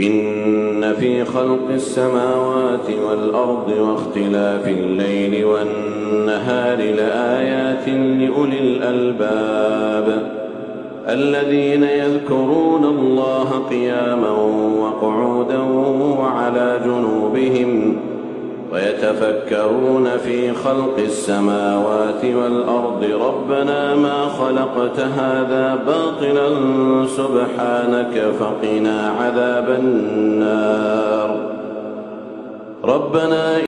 إن في خلق السماوات والأرض واختلاف الليل والنهار لآيات لأولي الألباب الذين يذكرون الله قياما وقعودا وعلى جنوبهم ويتفكرون في خلق السماوات والأرض ربنا ما خلقت هذا باطلا سبحانك فقنا عذاب النار ربنا